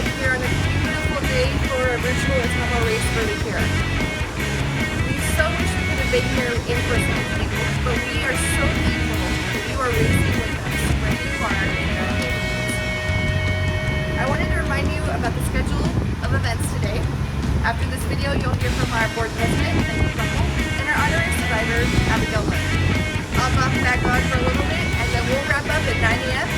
stood here on a beautiful day for a virtual Ottumwa race for the cure. We so wish we could have been here in person with you, but we are so thankful that you are racing with us where you are in our neighborhoods. I wanted to remind you about the schedule of events today. After this video, you'll hear from our board president, Becky Rummel, and our honorary survivor, Abigail Murray. I'll talk back on for a little bit, and then we'll wrap up at 9 a.m.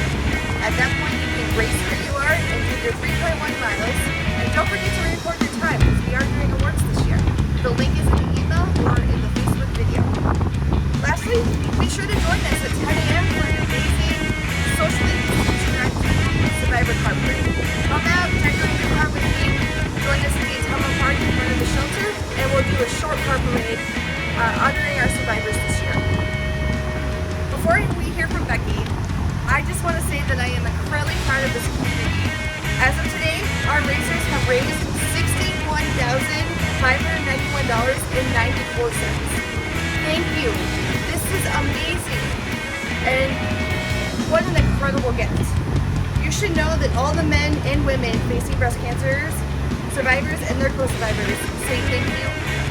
At that point, you can race where you are and do your 3.1 miles. And don't forget to record your time, because we are doing awards this year. The link is in the email or in the Facebook video. Lastly, be sure to join us at 10 a.m. for an amazing, socially interactive Survivor Car Parade. Come out, decorate your car with me, join us at the Ottumwa Park in front of the shelter, and we'll do a short car parade honoring our survivors this year. Before we hear from Becky, I just want to say that I am incredibly proud of this community. As of today, our racers have raised $61,591.94. Thank you. This is amazing. And what an incredible gift. You should know that all the men and women facing breast cancer survivors and their co-survivors say thank you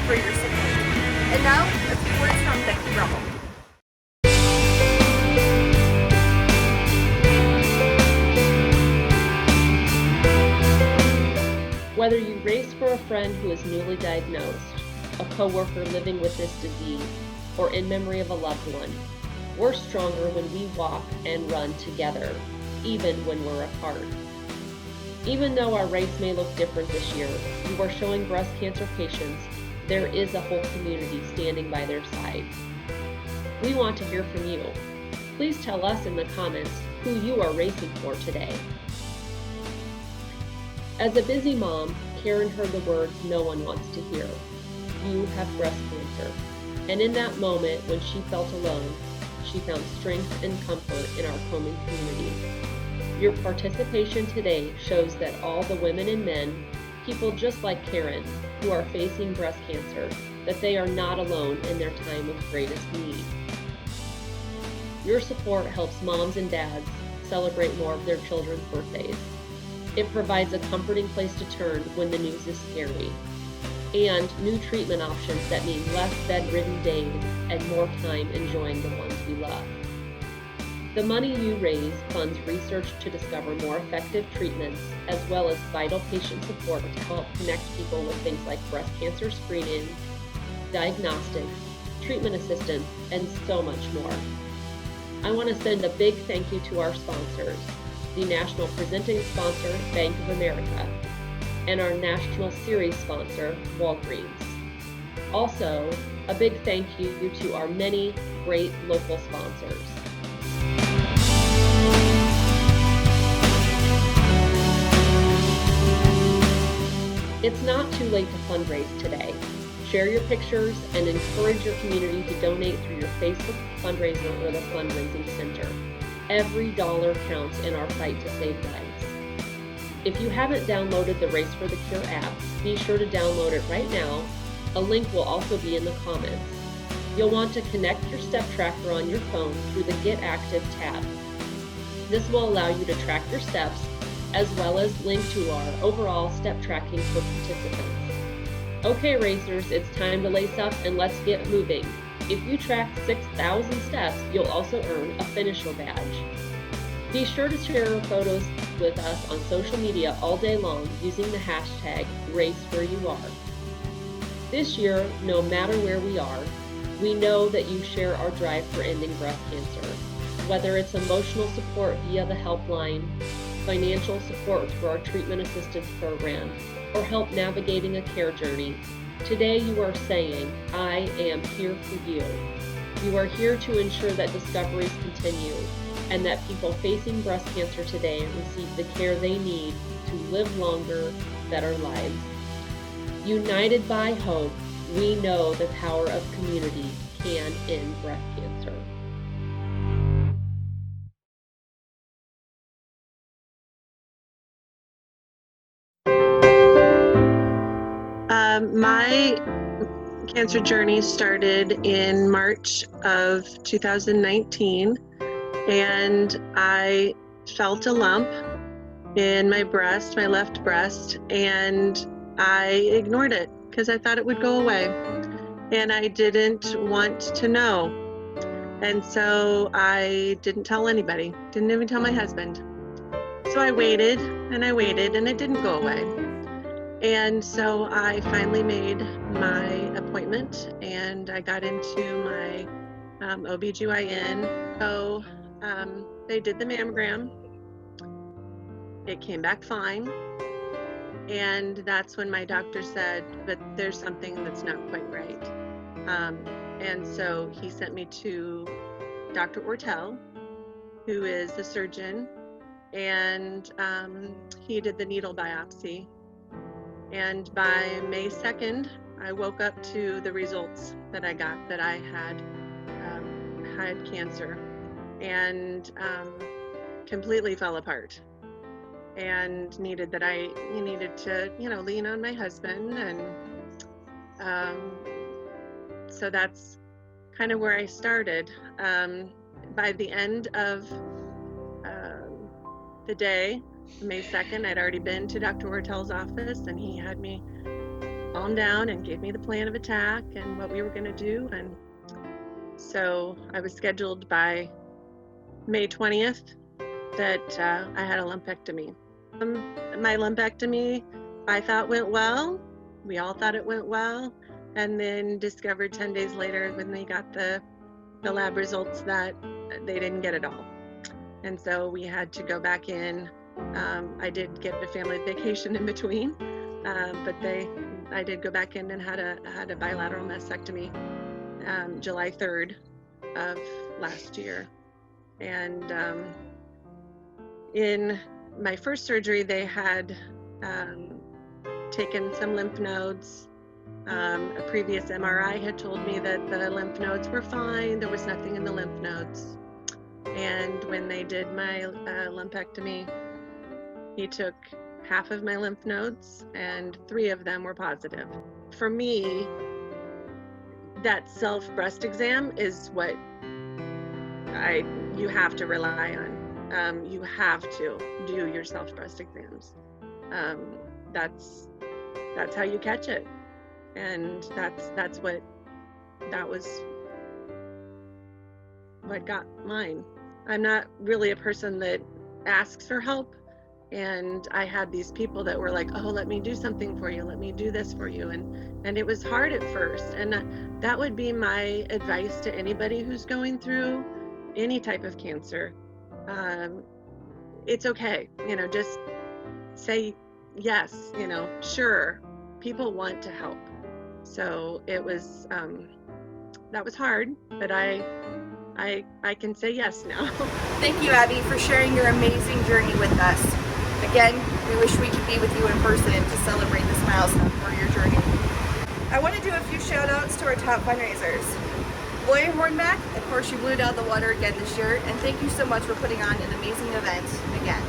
for your support. And now, a few words from Becky Rummel. Whether you race for a friend who is newly diagnosed, a coworker living with this disease, or in memory of a loved one, we're stronger when we walk and run together, even when we're apart. Even though our race may look different this year, you are showing breast cancer patients there is a whole community standing by their side. We want to hear from you. Please tell us in the comments who you are racing for today. As a busy mom, Karen heard the words no one wants to hear. You have breast cancer. And in that moment, when she felt alone, she found strength and comfort in our Komen community. Your participation today shows that all the women and men, people just like Karen, who are facing breast cancer, that they are not alone in their time of greatest need. Your support helps moms and dads celebrate more of their children's birthdays. It provides a comforting place to turn when the news is scary, and new treatment options that mean less bedridden days and more time enjoying the ones we love. The money you raise funds research to discover more effective treatments, as well as vital patient support to help connect people with things like breast cancer screening, diagnostics, treatment assistance, and so much more. I want to send a big thank you to our sponsors, the national presenting sponsor, Bank of America, and our national series sponsor, Walgreens. Also, a big thank you to our many great local sponsors. It's not too late to fundraise today. Share your pictures and encourage your community to donate through your Facebook fundraiser or the fundraising center. Every dollar counts in our fight to save lives. If you haven't downloaded the Race for the Cure app, be sure to download it right now. A link will also be in the comments. You'll want to connect your step tracker on your phone through the Get Active tab. This will allow you to track your steps, as well as link to our overall step tracking for participants. Okay, racers, it's time to lace up and let's get moving. If you track 6,000 steps, you'll also earn a finisher badge. Be sure to share photos with us on social media all day long using the hashtag #RaceWhereYouAre. This year, no matter where we are, we know that you share our drive for ending breast cancer. Whether it's emotional support via the helpline, financial support through our treatment assistance program, or help navigating a care journey, today you are saying, I am here for you. You are here to ensure that discoveries continue and that people facing breast cancer today receive the care they need to live longer, better lives. United by hope, we know the power of community can end breast cancer. My cancer journey started in March of 2019, and I felt a lump in my breast, my left breast, and I ignored it because I thought it would go away. And I didn't want to know. And so I didn't tell anybody, didn't even tell my husband. So I waited and it didn't go away. And so I finally made my appointment and I got into my OBGYN. So they did the mammogram. It came back fine. And that's when my doctor said, but there's something that's not quite right. And so he sent me to Dr. Ortel, who is the surgeon, and he did the needle biopsy. And by May 2nd, I woke up to the results that I got, that I had cancer, and completely fell apart. And needed to, lean on my husband. And so that's kind of where I started. By the end of the day, May 2nd, I'd already been to Dr. Ortel's office, and he had me calm down and gave me the plan of attack and what we were going to do. And so I was scheduled by May 20th that I had a lumpectomy. My lumpectomy, I thought went well. We all thought it went well. And then discovered 10 days later when they got the lab results that they didn't get it all. And so we had to go back in. I did get a family vacation in between, but I did go back in and had a bilateral mastectomy July 3rd of last year. And in my first surgery, they had taken some lymph nodes. A previous MRI had told me that the lymph nodes were fine. There was nothing in the lymph nodes. And when they did my lumpectomy, he took half of my lymph nodes and 3 of them were positive. For me, that self-breast exam is what you have to rely on. You have to do your self-breast exams. That's how you catch it. And that was what got mine. I'm not really a person that asks for help, and I had these people that were like, oh, let me do something for you, let me do this for you, and it was hard at first. And that would be my advice to anybody who's going through any type of cancer. It's okay, just say yes, sure, people want to help. So it was, that was hard, but I can say yes now. Thank you, Abby, for sharing your amazing journey with us. Again, we wish we could be with you in person to celebrate this milestone for your journey. I want to do a few shout outs to our top fundraisers. Gloria Hornback, of course, you blew it out of the water again this year, and thank you so much for putting on an amazing event again.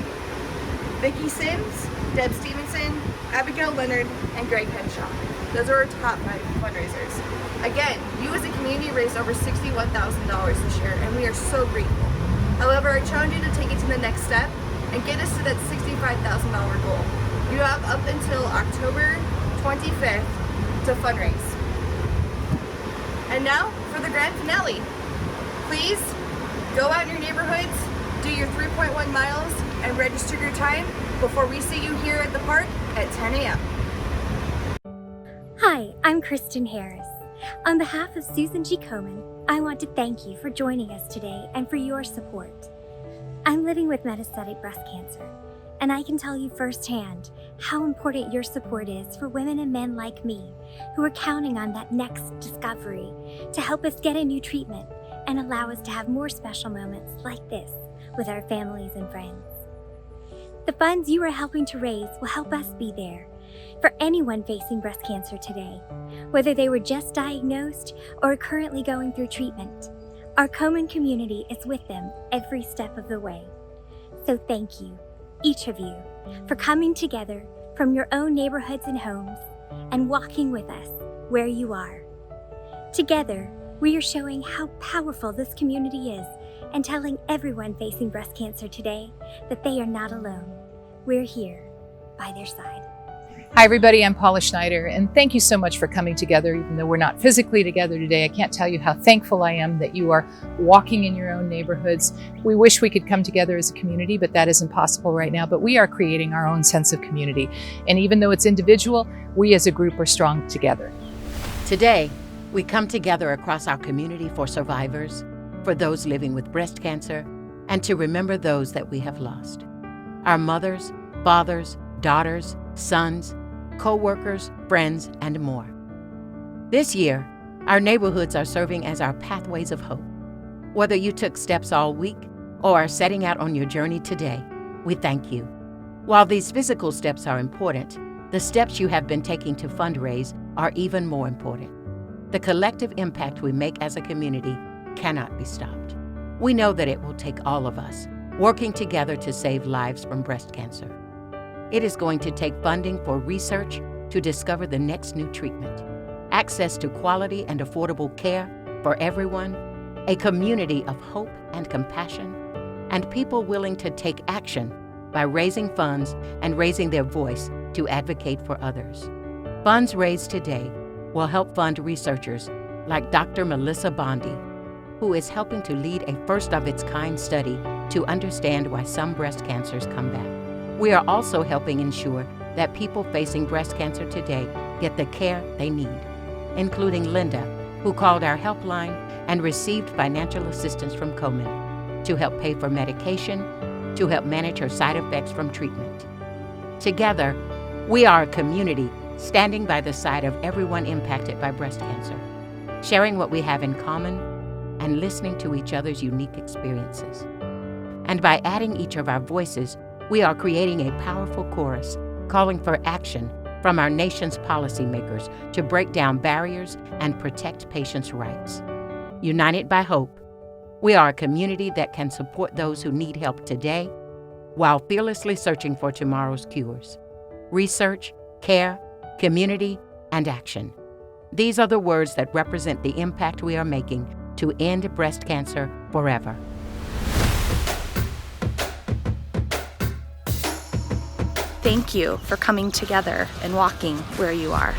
Vicki Sims, Deb Stevenson, Abigail Leonard, and Greg Henshaw. Those are our top 5 fundraisers. Again, you as a community raised over $61,000 this year, and we are so grateful. However, I challenge you to take it to the next step and get us to that $65,000 goal. You have up until October 25th to fundraise. And now for the grand finale. Please go out in your neighborhoods, do your 3.1 miles, and register your time before we see you here at the park at 10 a.m. Hi, I'm Kristen Harris. On behalf of Susan G. Komen, I want to thank you for joining us today and for your support. I'm living with metastatic breast cancer, and I can tell you firsthand how important your support is for women and men like me who are counting on that next discovery to help us get a new treatment and allow us to have more special moments like this with our families and friends. The funds you are helping to raise will help us be there for anyone facing breast cancer today, whether they were just diagnosed or are currently going through treatment. Our Komen community is with them every step of the way. So thank you, each of you, for coming together from your own neighborhoods and homes and walking with us where you are. Together, we are showing how powerful this community is and telling everyone facing breast cancer today that they are not alone. we're here by their side. Hi everybody, I'm Paula Schneider, and thank you so much for coming together. Even though we're not physically together today, I can't tell you how thankful I am that you are walking in your own neighborhoods. We wish we could come together as a community, but that isn't possible right now. But we are creating our own sense of community. And even though it's individual, we as a group are strong together. Today, we come together across our community for survivors, for those living with breast cancer, and to remember those that we have lost. Our mothers, fathers, daughters, sons, co-workers, friends, and more. This year, our neighborhoods are serving as our pathways of hope. Whether you took steps all week or are setting out on your journey today, we thank you. While these physical steps are important, the steps you have been taking to fundraise are even more important. The collective impact we make as a community cannot be stopped. We know that it will take all of us working together to save lives from breast cancer. It is going to take funding for research to discover the next new treatment, access to quality and affordable care for everyone, a community of hope and compassion, and people willing to take action by raising funds and raising their voice to advocate for others. Funds raised today will help fund researchers like Dr. Melissa Bondi, who is helping to lead a first-of-its-kind study to understand why some breast cancers come back. We are also helping ensure that people facing breast cancer today get the care they need, including Linda, who called our helpline and received financial assistance from Komen to help pay for medication, to help manage her side effects from treatment. Together, we are a community standing by the side of everyone impacted by breast cancer, sharing what we have in common and listening to each other's unique experiences. And by adding each of our voices, we are creating a powerful chorus calling for action from our nation's policymakers to break down barriers and protect patients' rights. United by hope, we are a community that can support those who need help today while fearlessly searching for tomorrow's cures. Research, care, community, and action. These are the words that represent the impact we are making to end breast cancer forever. Thank you for coming together and walking where you are.